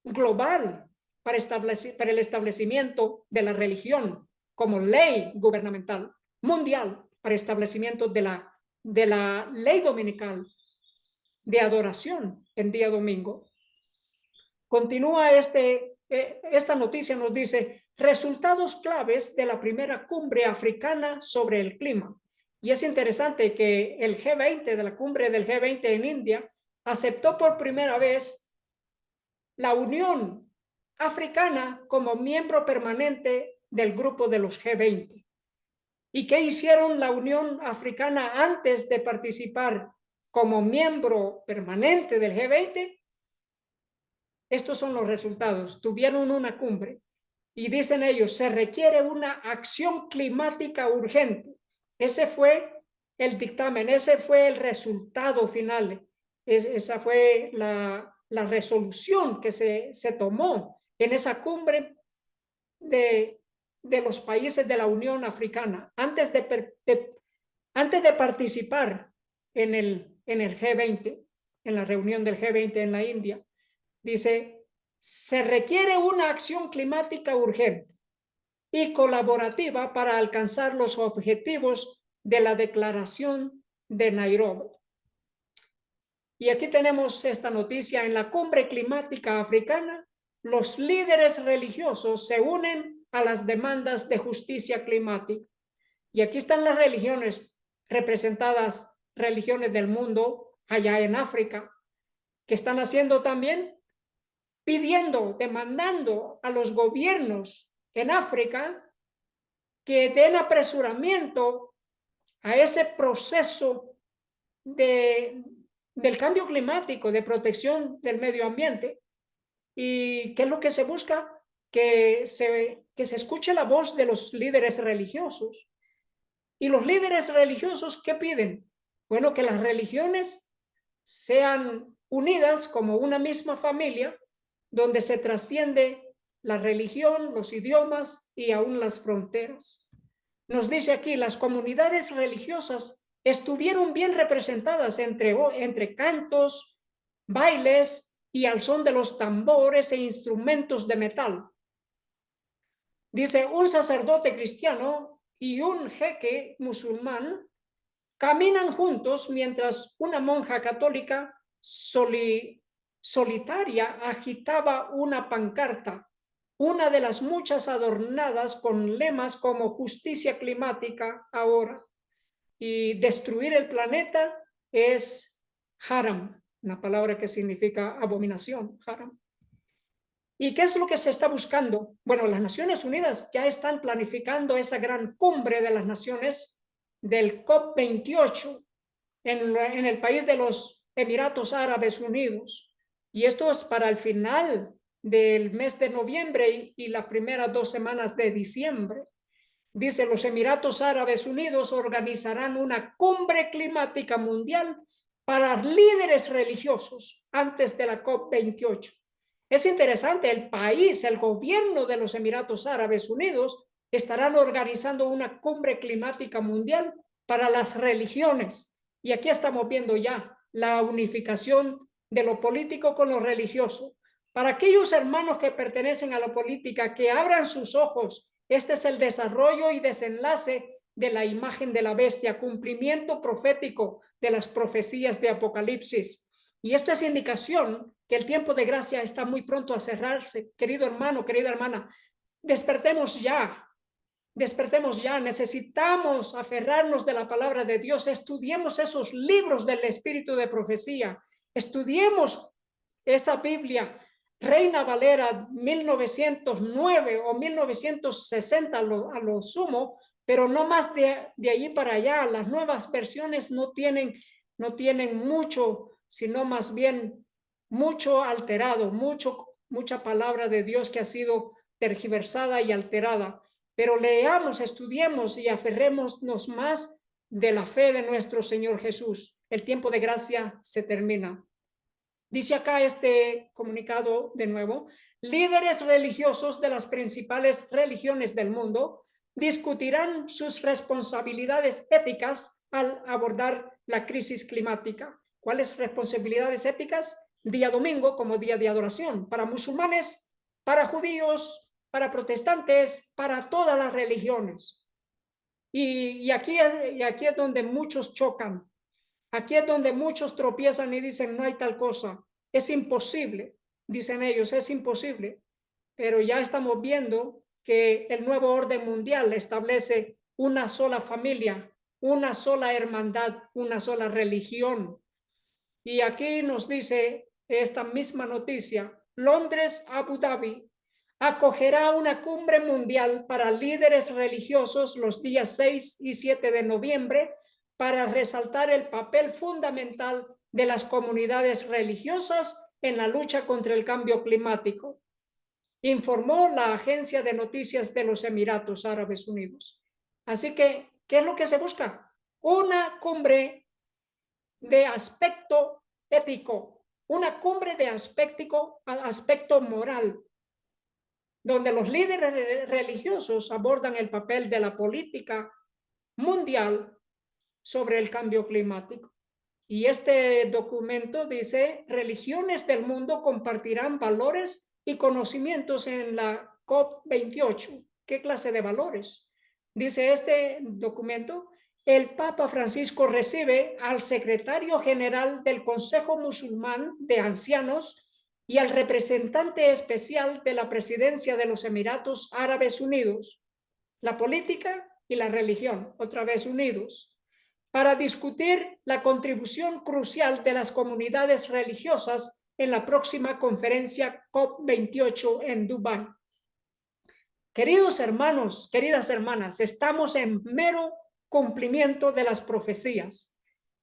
global para el establecimiento de la religión como ley gubernamental mundial, para establecimiento de la ley dominical de adoración en día domingo. Continúa esta noticia, nos dice resultados claves de la primera cumbre africana sobre el clima. Y es interesante que el G20, de la cumbre del G20 en India, aceptó por primera vez la Unión Africana como miembro permanente del grupo de los G20. ¿Y qué hicieron la Unión Africana antes de participar como miembro permanente del G20? Estos son los resultados. Tuvieron una cumbre y dicen ellos, se requiere una acción climática urgente. Ese fue el dictamen, ese fue el resultado final. Esa fue la resolución que se tomó en esa cumbre de los países de la Unión Africana antes de participar en el G20, en la reunión del G20 en la India. Dice, se requiere una acción climática urgente y colaborativa para alcanzar los objetivos de la Declaración de Nairobi. Y aquí tenemos esta noticia, en la cumbre climática africana, los líderes religiosos se unen a las demandas de justicia climática. Y aquí están las religiones representadas, religiones del mundo allá en África, que están haciendo también, pidiendo, demandando a los gobiernos en África que den apresuramiento a ese proceso del cambio climático, de protección del medio ambiente. ¿Y qué es lo que se busca? Que se escuche la voz de los líderes religiosos. ¿Y los líderes religiosos qué piden? Bueno, que las religiones sean unidas como una misma familia, donde se trasciende la religión, los idiomas y aún las fronteras. Nos dice aquí, las comunidades religiosas estuvieron bien representadas entre cantos, bailes y al son de los tambores e instrumentos de metal. Dice, un sacerdote cristiano y un jeque musulmán caminan juntos mientras una monja católica solitaria agitaba una pancarta, una de las muchas adornadas con lemas como justicia climática ahora y destruir el planeta es haram, una palabra que significa abominación, haram. ¿Y qué es lo que se está buscando? Bueno, las Naciones Unidas ya están planificando esa gran cumbre de las naciones del COP28 en el país de los Emiratos Árabes Unidos. Y esto es para el final del mes de noviembre y las primeras 2 semanas de diciembre. Dice, los Emiratos Árabes Unidos organizarán una cumbre climática mundial para líderes religiosos antes de la COP28. Es interesante, el país, el gobierno de los Emiratos Árabes Unidos estarán organizando una cumbre climática mundial para las religiones. Y aquí estamos viendo ya la unificación de lo político con lo religioso. Para aquellos hermanos que pertenecen a la política, que abran sus ojos. Este es el desarrollo y desenlace de la imagen de la bestia, cumplimiento profético de las profecías de Apocalipsis. Y esto es indicación que el tiempo de gracia está muy pronto a cerrarse. Querido hermano, querida hermana, despertemos ya. Despertemos ya, necesitamos aferrarnos de la palabra de Dios, estudiemos esos libros del espíritu de profecía, estudiemos esa Biblia, Reina Valera 1909 o 1960 a lo sumo, pero no más de allí para allá. Las nuevas versiones no tienen mucho, sino más bien mucho alterado, mucha palabra de Dios que ha sido tergiversada y alterada. Pero leamos, estudiemos y aferrémonos más de la fe de nuestro Señor Jesús. El tiempo de gracia se termina. Dice acá este comunicado de nuevo, líderes religiosos de las principales religiones del mundo discutirán sus responsabilidades éticas al abordar la crisis climática. ¿Cuáles responsabilidades éticas? Día domingo como día de adoración para musulmanes, para judíos, para protestantes, para todas las religiones. Y aquí es donde muchos chocan. Aquí es donde muchos tropiezan y dicen, no hay tal cosa. Es imposible, dicen ellos, es imposible. Pero ya estamos viendo que el nuevo orden mundial establece una sola familia, una sola hermandad, una sola religión. Y aquí nos dice esta misma noticia, Londres, Abu Dhabi, acogerá una cumbre mundial para líderes religiosos los días 6 y 7 de noviembre para resaltar el papel fundamental de las comunidades religiosas en la lucha contra el cambio climático, informó la agencia de noticias de los Emiratos Árabes Unidos. Así que, ¿qué es lo que se busca? Una cumbre de aspecto ético, una cumbre de aspecto moral, donde los líderes religiosos abordan el papel de la política mundial sobre el cambio climático. Y este documento dice, religiones del mundo compartirán valores y conocimientos en la COP28. ¿Qué clase de valores? Dice este documento, el Papa Francisco recibe al secretario general del Consejo Musulmán de Ancianos y al representante especial de la presidencia de los Emiratos Árabes Unidos, la política y la religión, otra vez unidos, para discutir la contribución crucial de las comunidades religiosas en la próxima conferencia COP28 en Dubái. Queridos hermanos, queridas hermanas, estamos en mero cumplimiento de las profecías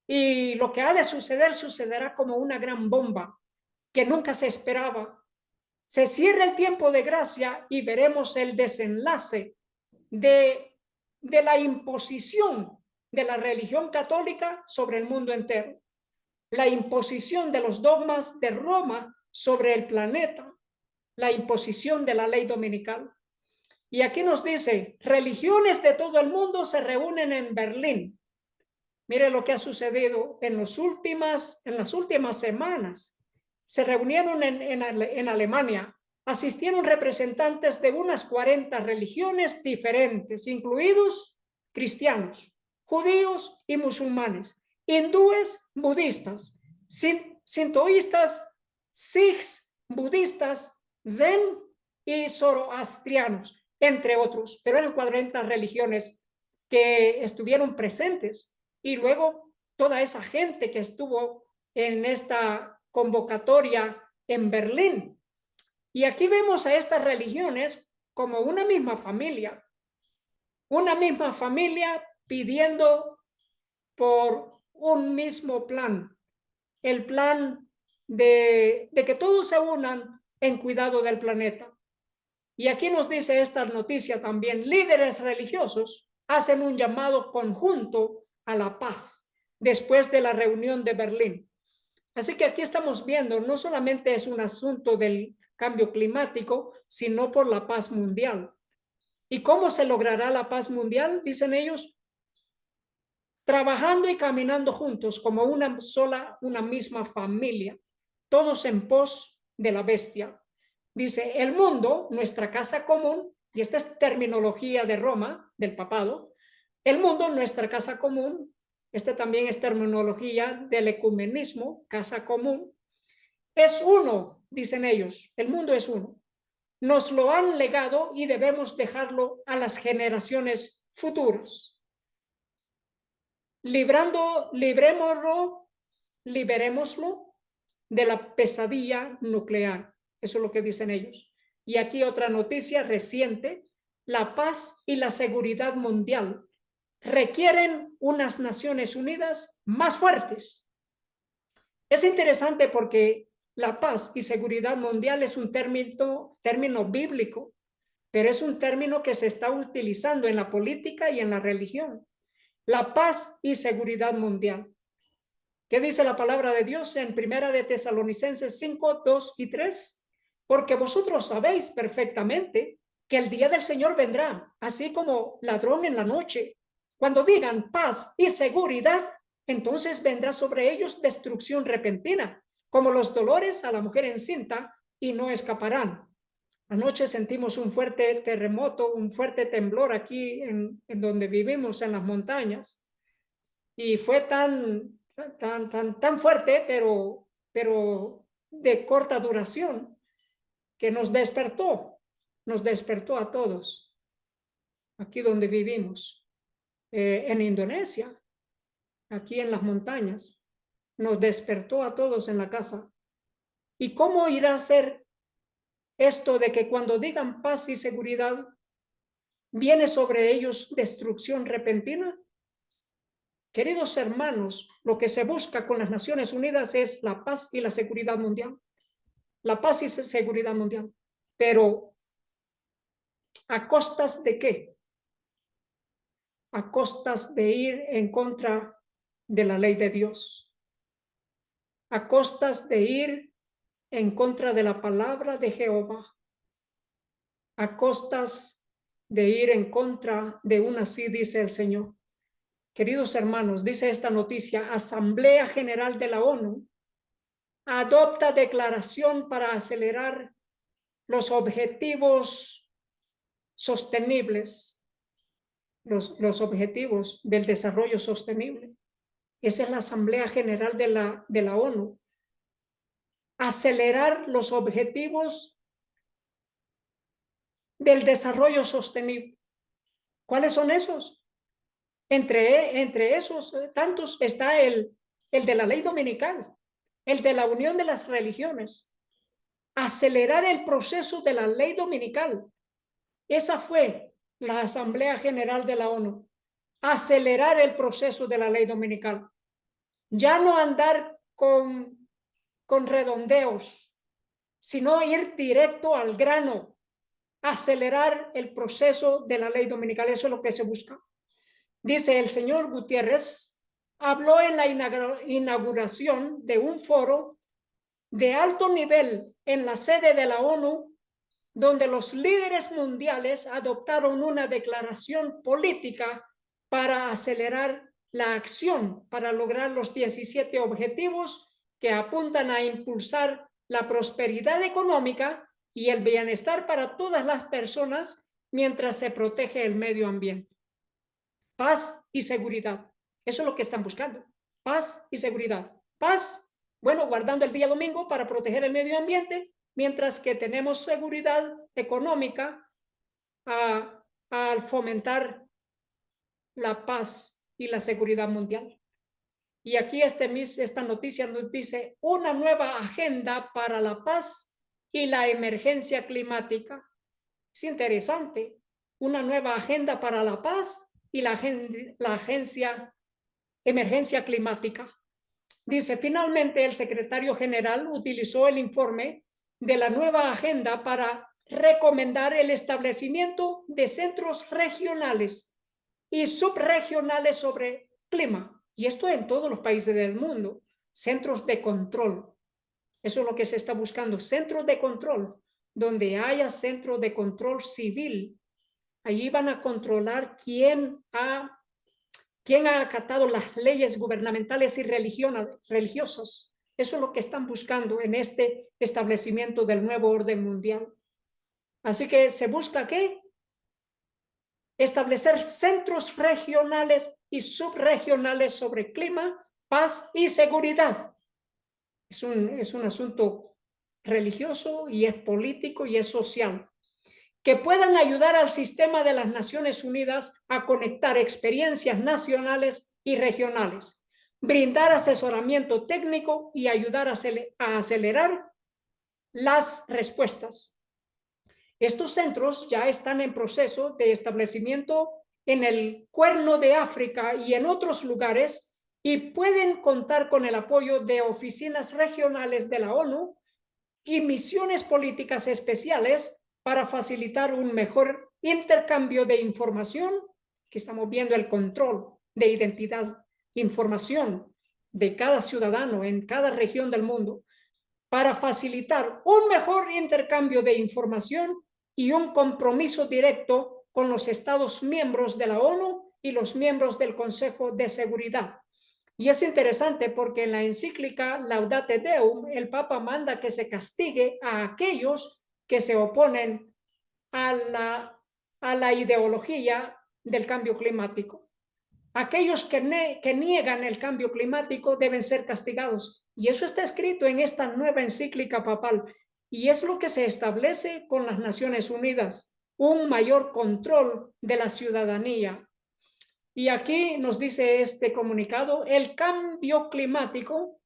y lo que ha de suceder sucederá como una gran bomba que nunca se esperaba. Se cierra el tiempo de gracia y veremos el desenlace de la imposición de la religión católica sobre el mundo entero, la imposición de los dogmas de Roma sobre el planeta, la imposición de la ley dominical. Y aquí nos dice, religiones de todo el mundo se reúnen en Berlín Mire lo que ha sucedido en las últimas semanas. Se reunieron en Alemania. Asistieron representantes de unas 40 religiones diferentes, incluidos cristianos, judíos y musulmanes, hindúes, budistas, sintoístas, sikhs, budistas, zen y zoroastrianos, entre otros. Pero eran 40 religiones que estuvieron presentes. Y luego toda esa gente que estuvo en esta convocatoria en Berlín. Y aquí vemos a estas religiones como una misma familia pidiendo por un mismo plan, el plan de que todos se unan en cuidado del planeta. Y aquí nos dice esta noticia también, líderes religiosos hacen un llamado conjunto a la paz después de la reunión de Berlín. Así que aquí estamos viendo, no solamente es un asunto del cambio climático, sino por la paz mundial. ¿Y cómo se logrará la paz mundial? Dicen ellos, trabajando y caminando juntos como una misma familia, todos en pos de la bestia. Dice, el mundo, nuestra casa común, y esta es terminología de Roma, del papado, el mundo, nuestra casa común, esta también es terminología del ecumenismo, casa común, es uno, dicen ellos, el mundo es uno. Nos lo han legado y debemos dejarlo a las generaciones futuras. Liberémoslo de la pesadilla nuclear. Eso es lo que dicen ellos. Y aquí otra noticia reciente, la paz y la seguridad mundial requieren unas Naciones Unidas más fuertes. Es interesante porque la paz y seguridad mundial es un término bíblico, pero es un término que se está utilizando en la política y en la religión. La paz y seguridad mundial. ¿Qué dice la palabra de Dios en Primera de Tesalonicenses 5, 2 y 3? Porque vosotros sabéis perfectamente que el día del Señor vendrá, así como ladrón en la noche. Cuando digan paz y seguridad, entonces vendrá sobre ellos destrucción repentina, como los dolores a la mujer encinta, y no escaparán. Anoche sentimos un fuerte terremoto, un fuerte temblor aquí en donde vivimos, en las montañas, y fue tan fuerte, pero de corta duración, que nos despertó a todos, aquí donde vivimos, en Indonesia, aquí en las montañas, nos despertó a todos en la casa. ¿Y cómo irá a ser esto de que cuando digan paz y seguridad, viene sobre ellos destrucción repentina? Queridos hermanos, lo que se busca con las Naciones Unidas es la paz y la seguridad mundial. La paz y seguridad mundial. Pero, ¿a costas de qué? A costas de ir en contra de la ley de Dios. A costas de ir en contra de la palabra de Jehová. A costas de ir en contra de una así dice el Señor. Queridos hermanos, dice esta noticia, Asamblea General de la ONU adopta declaración para acelerar los objetivos sostenibles, los objetivos del desarrollo sostenible. Esa es la Asamblea General de la ONU. Acelerar los objetivos del desarrollo sostenible. ¿Cuáles son esos? Entre esos tantos está el de la ley dominical, el de la unión de las religiones. Acelerar el proceso de la ley dominical. Esa fue la Asamblea General de la ONU. Acelerar el proceso de la ley dominical. Ya no andar con redondeos, sino ir directo al grano. Acelerar el proceso de la ley dominical. Eso es lo que se busca. Dice el señor Gutiérrez, habló en la inauguración de un foro de alto nivel en la sede de la ONU, donde los líderes mundiales adoptaron una declaración política para acelerar la acción para lograr los 17 objetivos que apuntan a impulsar la prosperidad económica y el bienestar para todas las personas mientras se protege el medio ambiente. Paz y seguridad. Eso es lo que están buscando. Paz y seguridad. Paz, bueno, guardando el día domingo para proteger el medio ambiente, mientras que tenemos seguridad económica al fomentar la paz y la seguridad mundial. Y aquí esta noticia nos dice una nueva agenda para la paz y la emergencia climática. Es interesante, una nueva agenda para la paz y la emergencia climática. Dice, finalmente el secretario general utilizó el informe de la nueva agenda para recomendar el establecimiento de centros regionales y subregionales sobre clima. Y esto en todos los países del mundo. Centros de control. Eso es lo que se está buscando. Centros de control. Donde haya centros de control civil. Allí van a controlar quién ha acatado las leyes gubernamentales y religiosas. Eso es lo que están buscando en este establecimiento del nuevo orden mundial. Así que se busca ¿qué? Establecer centros regionales y subregionales sobre clima, paz y seguridad. Es un asunto religioso y es político y es social, que puedan ayudar al sistema de las Naciones Unidas a conectar experiencias nacionales y regionales, brindar asesoramiento técnico y ayudar a acelerar las respuestas. Estos centros ya están en proceso de establecimiento en el Cuerno de África y en otros lugares y pueden contar con el apoyo de oficinas regionales de la ONU y misiones políticas especiales para facilitar un mejor intercambio de información, que estamos viendo el control de identidad, información de cada ciudadano en cada región del mundo, para facilitar un mejor intercambio de información y un compromiso directo con los Estados miembros de la ONU y los miembros del Consejo de Seguridad. Y es interesante porque en la encíclica Laudate Deum, el Papa manda que se castigue a aquellos que se oponen a la ideología del cambio climático. Aquellos que niegan el cambio climático deben ser castigados. Y eso está escrito en esta nueva encíclica papal. Y es lo que se establece con las Naciones Unidas, un mayor control de la ciudadanía. Y aquí nos dice este comunicado, el cambio climático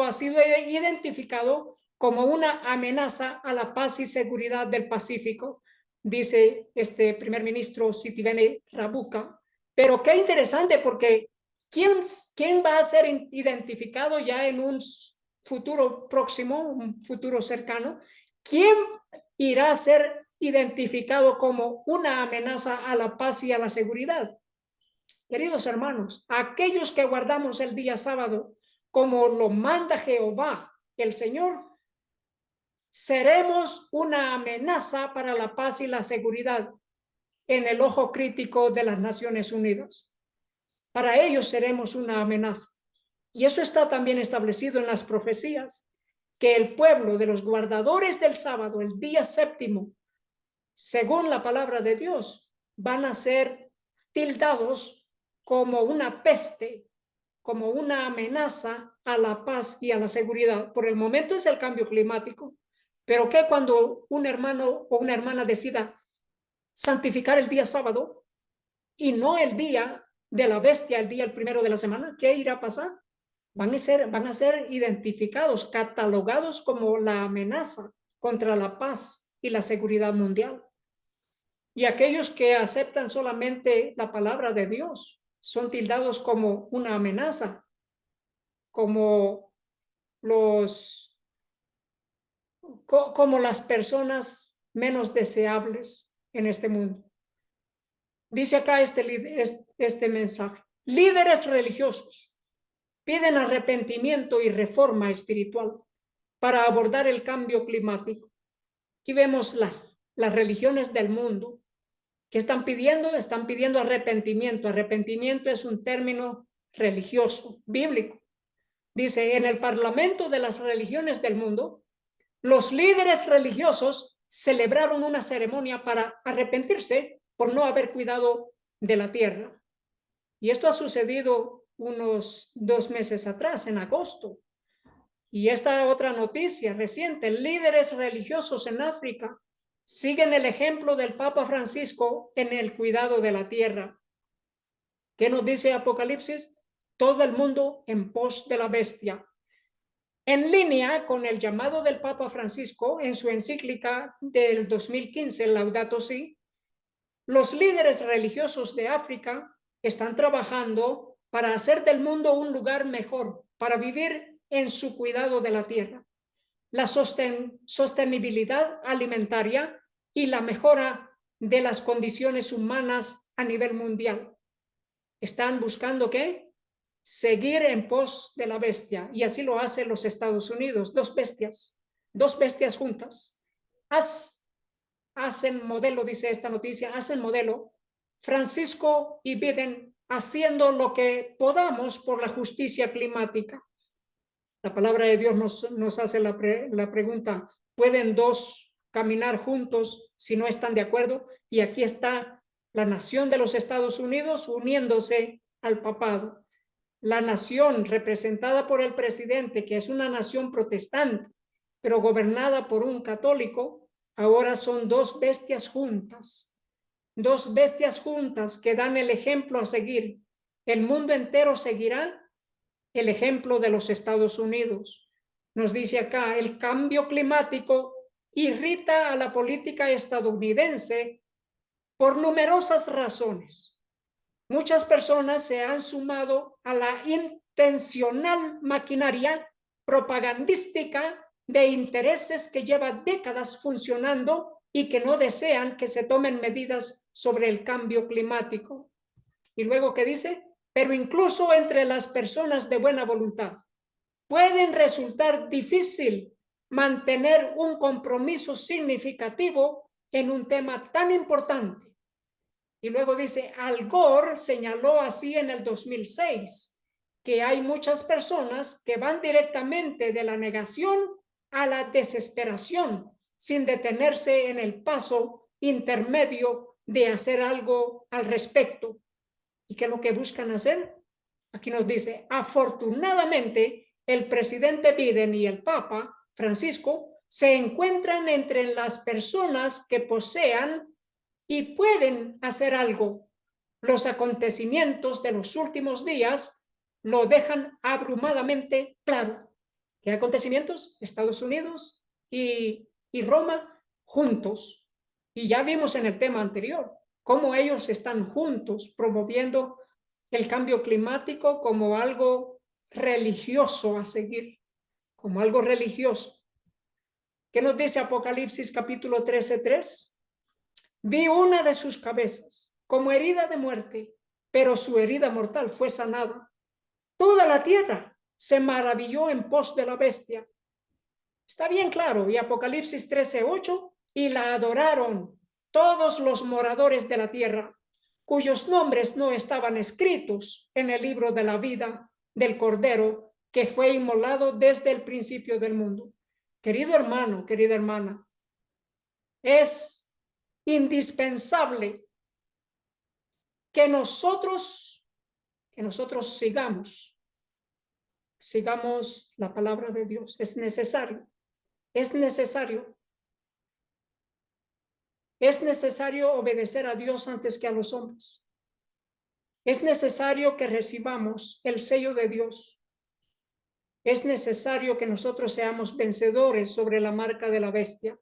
ha sido identificado como una amenaza a la paz y seguridad del Pacífico, dice este primer ministro Sitiveni Rabuka. Pero qué interesante, porque ¿quién va a ser identificado ya en un futuro próximo, un futuro cercano? ¿Quién irá a ser identificado como una amenaza a la paz y a la seguridad? Queridos hermanos, aquellos que guardamos el día sábado como lo manda Jehová, el Señor, seremos una amenaza para la paz y la seguridad en el ojo crítico de las Naciones Unidas. Para ellos seremos una amenaza. Y eso está también establecido en las profecías, que el pueblo de los guardadores del sábado, el día séptimo, según la palabra de Dios, van a ser tildados como una peste, como una amenaza a la paz y a la seguridad. Por el momento es el cambio climático, pero ¿qué cuando un hermano o una hermana decida santificar el día sábado y no el día de la bestia, el día el primero de la semana? ¿Qué irá a pasar? Van a ser identificados, catalogados como la amenaza contra la paz y la seguridad mundial. Y aquellos que aceptan solamente la palabra de Dios son tildados como una amenaza, como las personas menos deseables en este mundo. Dice acá este mensaje: líderes religiosos piden arrepentimiento y reforma espiritual para abordar el cambio climático. Aquí vemos las religiones del mundo ¿Qué están pidiendo? Están pidiendo arrepentimiento. Arrepentimiento es un término religioso, bíblico. Dice, en el parlamento de las religiones del mundo, los líderes religiosos celebraron una ceremonia para arrepentirse por no haber cuidado de la tierra. Y esto ha sucedido unos 2 meses atrás, en agosto. Y esta otra noticia reciente, líderes religiosos en África siguen el ejemplo del Papa Francisco en el cuidado de la tierra. ¿Qué nos dice Apocalipsis? Todo el mundo en pos de la bestia. En línea con el llamado del Papa Francisco en su encíclica del 2015, Laudato Si, los líderes religiosos de África están trabajando para hacer del mundo un lugar mejor, para vivir en su cuidado de la tierra, la sostenibilidad alimentaria y la mejora de las condiciones humanas a nivel mundial. Están buscando ¿qué? Seguir en pos de la bestia, y así lo hacen los Estados Unidos, dos bestias juntas. Hacen modelo, dice esta noticia, hacen modelo Francisco y Biden haciendo lo que podamos por la justicia climática. La palabra de Dios nos hace la pregunta, ¿pueden dos caminar juntos si no están de acuerdo? Y aquí está la nación de los Estados Unidos uniéndose al papado. La nación representada por el presidente, que es una nación protestante, pero gobernada por un católico, ahora son dos bestias juntas que dan el ejemplo a seguir. El mundo entero seguirá el ejemplo de los Estados Unidos. Nos dice acá, el cambio climático irrita a la política estadounidense por numerosas razones. Muchas personas se han sumado a la intencional maquinaria propagandística de intereses que lleva décadas funcionando y que no desean que se tomen medidas sobre el cambio climático. Y luego, ¿qué dice? Pero incluso entre las personas de buena voluntad pueden resultar difícil mantener un compromiso significativo en un tema tan importante. Y luego dice, Al Gore señaló así en el 2006 que hay muchas personas que van directamente de la negación a la desesperación sin detenerse en el paso intermedio de hacer algo al respecto. ¿Y qué es lo que buscan hacer? Aquí nos dice, afortunadamente, el presidente Biden y el Papa Francisco se encuentran entre las personas que posean y pueden hacer algo. Los acontecimientos de los últimos días lo dejan abrumadamente claro. ¿Qué acontecimientos? Estados Unidos y Roma juntos. Y ya vimos en el tema anterior cómo ellos están juntos promoviendo el cambio climático como algo religioso a seguir, como algo religioso. ¿Qué nos dice Apocalipsis capítulo 13:3? Vi una de sus cabezas como herida de muerte, pero su herida mortal fue sanada. Toda la tierra se maravilló en pos de la bestia. Está bien claro, y Apocalipsis 13:8, y la adoraron todos los moradores de la tierra, cuyos nombres no estaban escritos en el libro de la vida del Cordero, que fue inmolado desde el principio del mundo. Querido hermano, querida hermana, es indispensable que nosotros sigamos la palabra de Dios. Es necesario. Es necesario obedecer a Dios antes que a los hombres. Es necesario que recibamos el sello de Dios. Es necesario que nosotros seamos vencedores sobre la marca de la bestia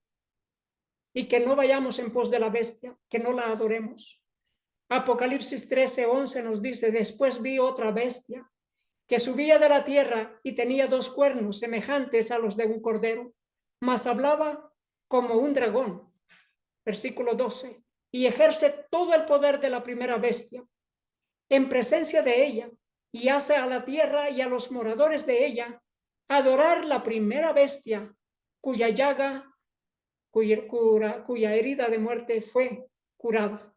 y que no vayamos en pos de la bestia, que no la adoremos. Apocalipsis 13:11 nos dice, después vi otra bestia que subía de la tierra y tenía 2 cuernos semejantes a los de un cordero, mas hablaba como un dragón. Versículo 12, y ejerce todo el poder de la primera bestia en presencia de ella, y hace a la tierra y a los moradores de ella adorar la primera bestia, cuya herida de muerte fue curada.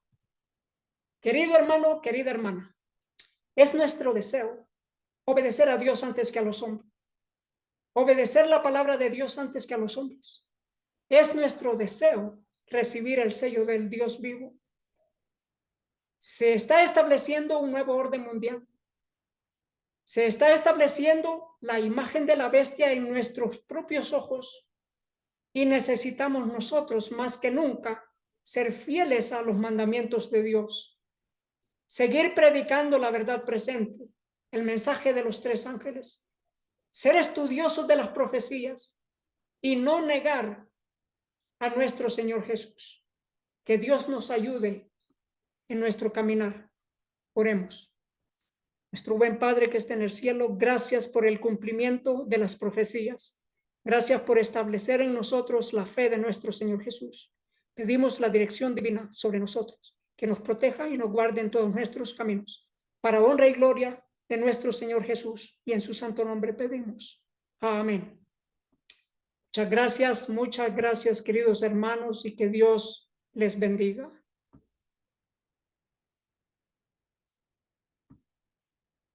Querido hermano, querida hermana, es nuestro deseo obedecer a Dios antes que a los hombres. Obedecer la palabra de Dios antes que a los hombres. Es nuestro deseo recibir el sello del Dios vivo. Se está estableciendo un nuevo orden mundial. Se está estableciendo la imagen de la bestia en nuestros propios ojos y necesitamos nosotros más que nunca ser fieles a los mandamientos de Dios, seguir predicando la verdad presente, el mensaje de los 3 ángeles, ser estudiosos de las profecías y no negar a nuestro Señor Jesús. Que Dios nos ayude en nuestro caminar. Oremos. Nuestro buen Padre que está en el cielo, gracias por el cumplimiento de las profecías. Gracias por establecer en nosotros la fe de nuestro Señor Jesús. Pedimos la dirección divina sobre nosotros, que nos proteja y nos guarde en todos nuestros caminos. Para honra y gloria de nuestro Señor Jesús, y en su santo nombre pedimos. Amén. Muchas gracias, queridos hermanos, y que Dios les bendiga.